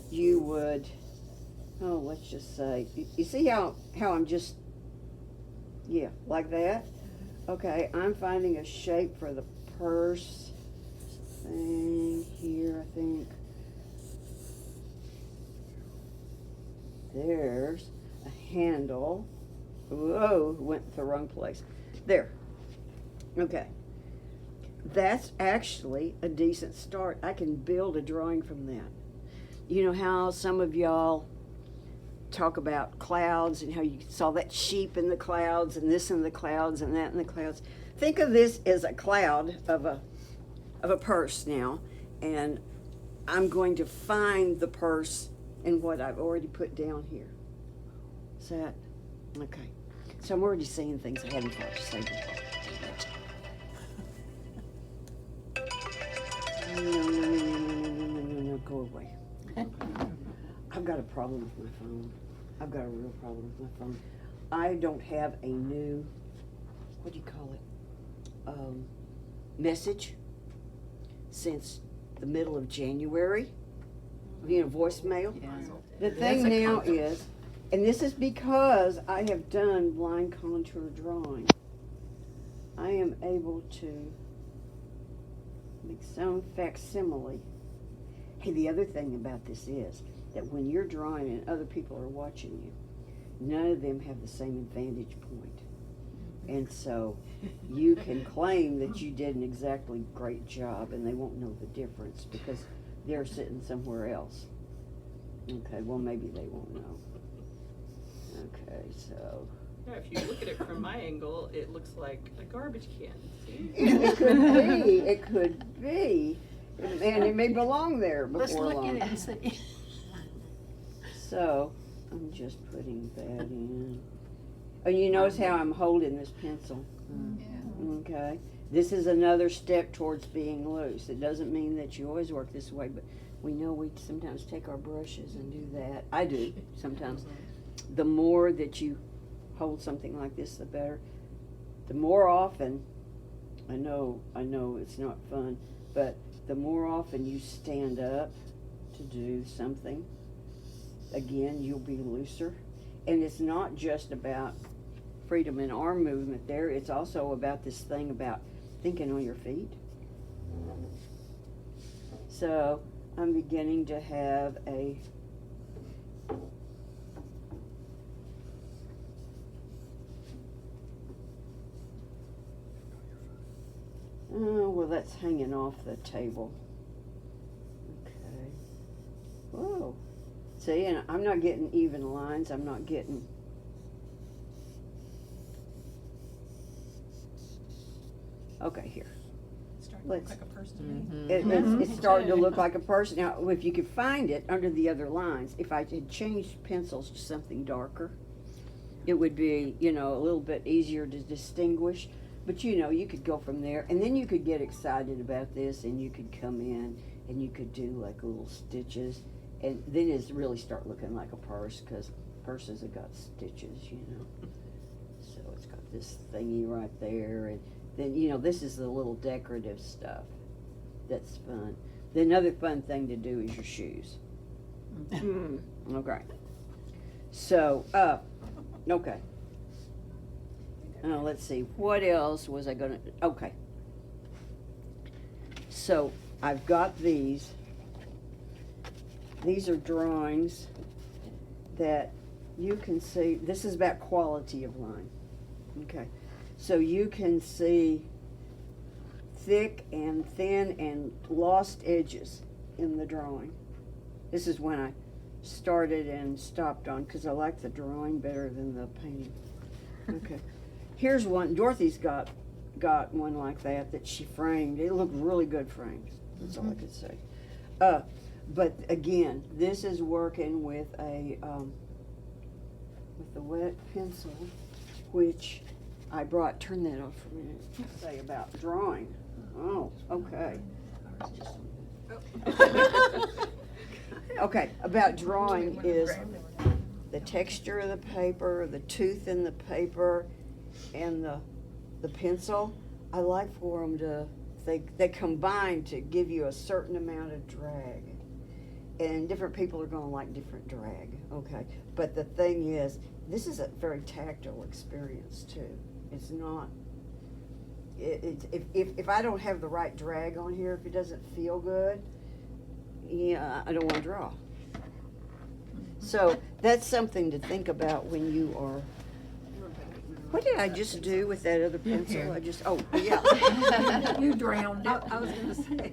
you would, oh, let's just say, you see how I'm just, yeah, like that? Okay, I'm finding a shape for the purse thing here, I think. There's a handle. Whoa, went the wrong place. There. Okay. That's actually a decent start. I can build a drawing from that. You know how some of y'all talk about clouds and how you saw that sheep in the clouds and this in the clouds and that in the clouds. Think of this as a cloud of a purse now, and I'm going to find the purse in what I've already put down here. Is that okay? So I'm already saying things I hadn't thought to say before. No, go away. I've got a problem with my phone. I've got a real problem with my phone. I don't have a new, what do you call it, message since the middle of January. You know, voicemail. Yeah. The thing now is, and this is because I have done blind contour drawing, I am able to make some facsimile. Hey, the other thing about this is that when you're drawing and other people are watching you, none of them have the same vantage point. And so you can claim that you did an exactly great job and they won't know the difference because they're sitting somewhere else. Okay, well, maybe they won't know. Okay, so. Yeah, if you look at it from my angle, it looks like a garbage can. See? It could be, it could be. And it may belong there Let's before look long. at it and see. So, I'm just putting that in. Oh, you notice how I'm holding this pencil? Yeah. Okay. This is another step towards being loose. It doesn't mean that you always work this way, but we know we sometimes take our brushes and do that. I do, sometimes. The more that you hold something like this, the better. The more often, I know it's not fun, but the more often you stand up to do something, again, you'll be looser. And it's not just about freedom in arm movement there, it's also about this thing about thinking on your feet. So I'm beginning to have a oh, well, that's hanging off the table. Okay. Whoa. See, and I'm not getting even lines. I'm not getting. Okay, here. Starting to look like a person to me. It's starting to look like a person. Now, if you could find it under the other lines, if I had changed pencils to something darker, it would be, a little bit easier to distinguish. But, you could go from there. And then you could get excited about this, and you could come in, and you could do, like, little stitches. And then it's really start looking like a purse, because purses have got stitches, So it's got this thingy right there, and then, this is the little decorative stuff. That's fun. The another fun thing to do is your shoes. Okay. So, okay. Let's see, what else was I gonna, okay. So, I've got these. These are drawings that you can see. This is about quality of line. Okay. So you can see thick and thin and lost edges in the drawing. This is when I started and stopped on because I like the drawing better than the painting. Okay. Here's one. Dorothy's got one like that she framed. It looked really good framed. That's all I could say. But again, this is working with a with the wet pencil, which I brought. Turn that off for a minute. Say about drawing. Oh, okay. Okay, about drawing is the texture of the paper, the tooth in the paper, and the pencil. I like for them to they combine to give you a certain amount of drag. and different people are gonna like different drag, okay? But the thing is, this is a very tactile experience too. It's not, if I don't have the right drag on here, if it doesn't feel good, yeah, I don't wanna draw. So that's something to think about when you are, what did I just do with that other pencil? I just, oh, yeah. You drowned it. I was gonna say.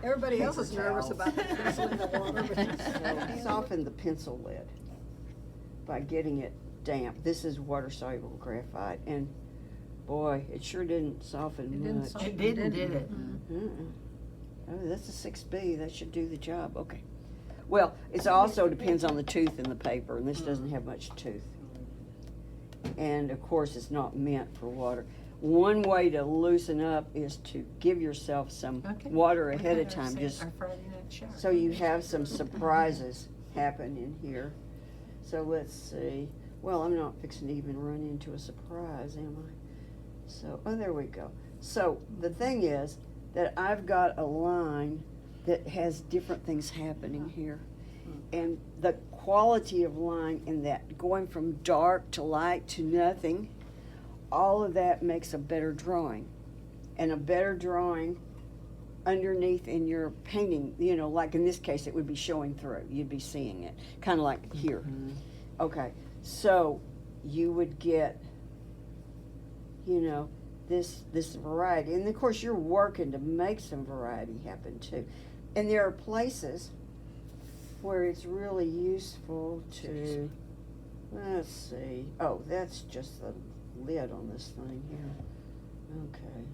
Everybody else is nervous about the pencil in the water, but So soften the pencil lid by getting it damp. This is water soluble graphite, and boy, it sure didn't soften It didn't much. soften. It didn't, did it? Mm-mm. Oh, that's a 6B. That should do the job. Okay. Well, it also depends on the tooth in the paper, and this doesn't have much tooth. And of course, it's not meant for water. One way to loosen up is to give yourself some Okay. water We ahead of had our time, Sa- just Our Friday night shower. so you have some surprises happen in here. So let's see. Well, I'm not fixing to even run into a surprise, am I? So, oh, there we go. So the thing is that I've got a line that has different things happening here. And the quality of line in that, going from dark to light to nothing, all of that makes a better drawing. And a better drawing underneath in your painting, you know, like in this case, it would be showing through. You'd be seeing it, kind of like here. Okay, so you would get, you know, this variety. And of course, you're working to make some variety happen too. And there are places where it's really useful to, let's see, oh, that's just the lid on this thing here. Okay.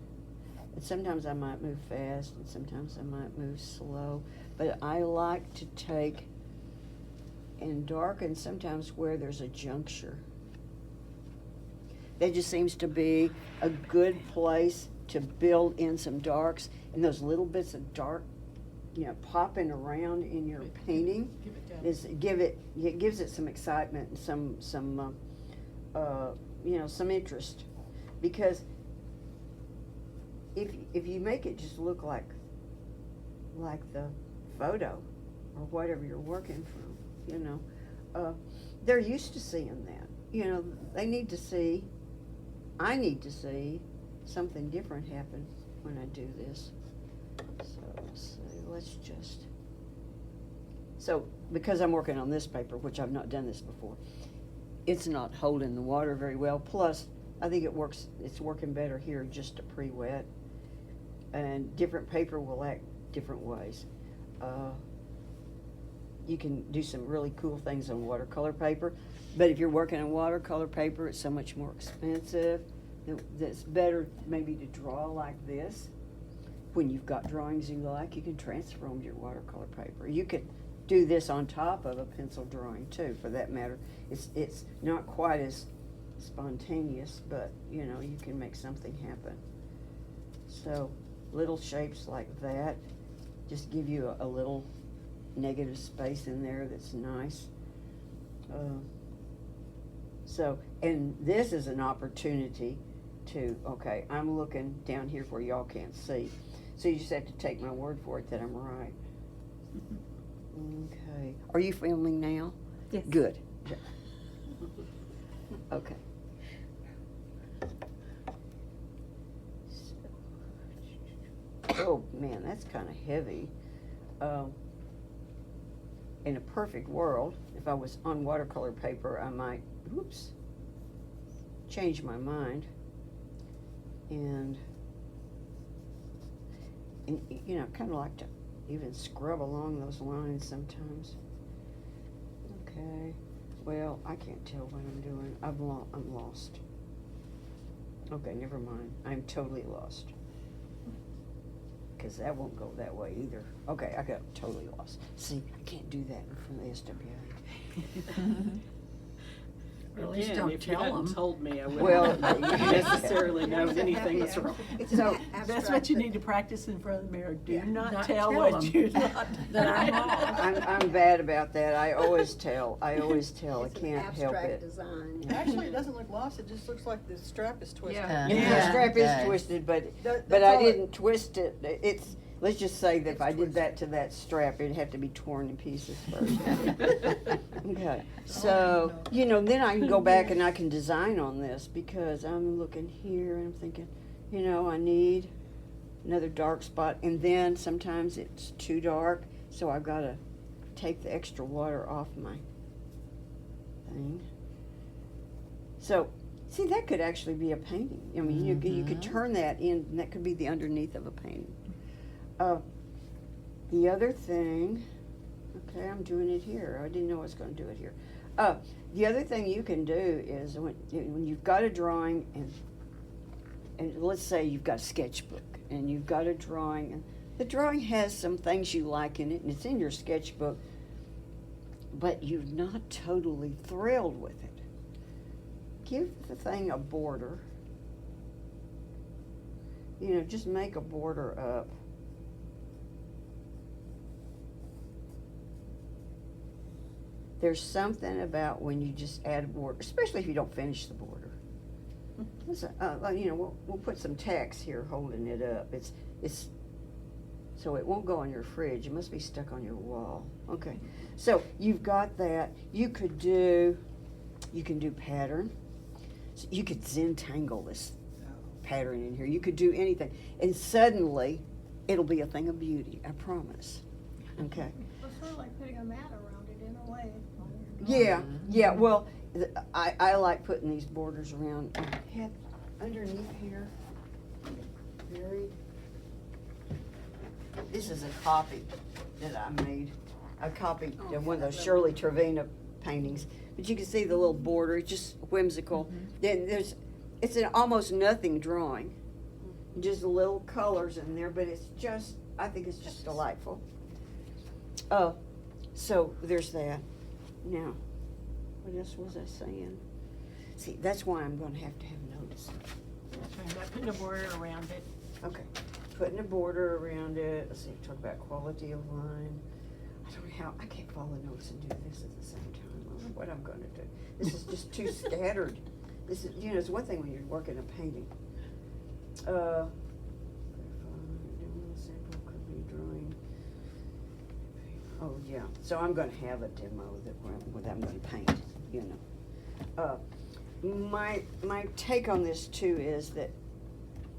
And sometimes I might move fast and sometimes I might move slow, but I like to take and darken sometimes where there's a juncture. That just seems to be a good place to build in some darks, and those little bits of dark, you know, popping around in your painting give it that. is it gives it some excitement and some you know, some interest, because if you make it just look like the photo or whatever you're working from, you know, they're used to seeing that. You know, they need to see, I need to see something different happen when I do this. So let's see, let's just, so because I'm working on this paper, which I've not done this before, it's not holding the water very well. Plus, I think it's working better here just to pre-wet. And different paper will act different ways. You can do some really cool things on watercolor paper, but if you're working on watercolor paper, it's so much more expensive. It's better maybe to draw like this. When you've got drawings you like, you can transfer them to your watercolor paper. You could do this on top of a pencil drawing too, for that matter. It's not quite as spontaneous, but you know, you can make something happen. So little shapes like that just give you a little negative space in there that's nice. So, and this is an opportunity to, okay, I'm looking down here where y'all can't see. So you just have to take my word for it that I'm right. Okay. Are you filming now? Yes. Good. Okay. Oh, man, that's kind of heavy. In a perfect world, if I was on watercolor paper, I might, change my mind. And you know, kind of like to even scrub along those lines sometimes. Okay, well, I can't tell what I'm doing. I'm lost. Okay, never mind. I'm totally lost. Because that won't go that way either. Okay, I got totally lost. See, I can't do that in front of the SWA. At least Again, don't if you tell hadn't 'em. told me, I Well, wouldn't necessarily know anything was wrong. So, That's what you need to practice in front of the mirror. Do Yeah. not Not tell tell what 'em you not that I'm wrong. I'm bad about that. I always tell. I It's can't an help abstract it. design. Actually, it doesn't look lost, it just looks like the strap is twisted. Yeah. The Yeah. strap is twisted, but I didn't twist it. let's just say that if I did that to that strap, it'd have to be torn in pieces first. Okay, so, you know, then I can go back and I can design on this, because I'm looking here and I'm thinking, you know, I need another dark spot, and then sometimes it's too dark, so I've gotta take the extra water off my thing. So, see, that could actually be a painting. I mean, you could turn that in, and that could be the underneath of a painting. The other thing, okay, I'm doing it here. I didn't know I was going to do it here. The other thing you can do is when you've got a drawing, and let's say you've got a sketchbook, and you've got a drawing, and the drawing has some things you like in it, and it's in your sketchbook, but you're not totally thrilled with it. Give the thing a border. You know, just make a border up. There's something about when you just add a border, especially if you don't finish the border. Listen, you know, we'll put some text here holding it up. It's so it won't go on your fridge. It must be stuck on your wall. Okay, so you've got that. You can do pattern. So you could Zentangle this pattern in here. You could do anything, and suddenly it'll be a thing of beauty. I promise. Okay. It's sort of like putting a mat around it in a way. Yeah. Well, I like putting these borders around. I had underneath here, buried. This is a copy that I made. I copied one of those Shirley Trevena paintings, but you can see the little border. It's just whimsical. Then it's an almost nothing drawing, just little colors in there, but it's just, I think it's just delightful. Oh, so there's that. Now, what else was I saying? See, that's why I'm going to have notes. That's right, now putting a border around it. Okay, putting a border around it. Let's see, talk about quality of line. I don't know how, I can't follow notes and do this at the same time. I don't know what I'm going to do. This is just too scattered. This is, you know, it's one thing when you're working a painting. Sample could be drawing. Oh, yeah, so I'm gonna have a demo that I'm gonna paint, you know. My take on this too is that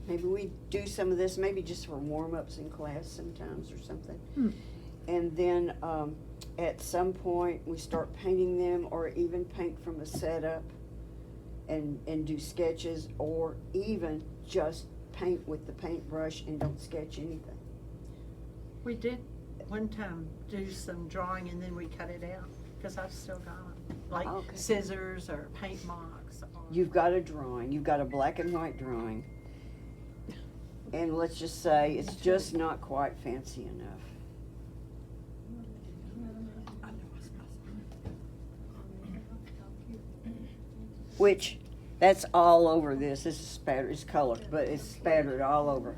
maybe we do some of this, maybe just for warm-ups in class sometimes or something. And then at some point we start painting them, or even paint from a setup and do sketches, or even just paint with the paintbrush and don't sketch anything. We did one time do some drawing and then we cut it out, because I've still got them, like Okay. scissors or paint marks. Or You've got a drawing, you've got a black and white drawing, and let's just say it's just not quite fancy enough. Which, that's all over this. This is spattered, it's colored, but it's spattered all over.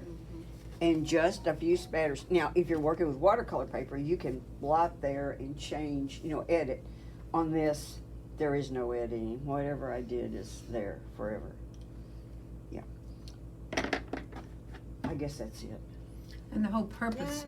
And just a few spatters. Now, if you're working with watercolor paper, you can blot there and change, you know, edit. On this, there is no editing. Whatever I did is there forever. Yeah. I guess that's it. And the whole purpose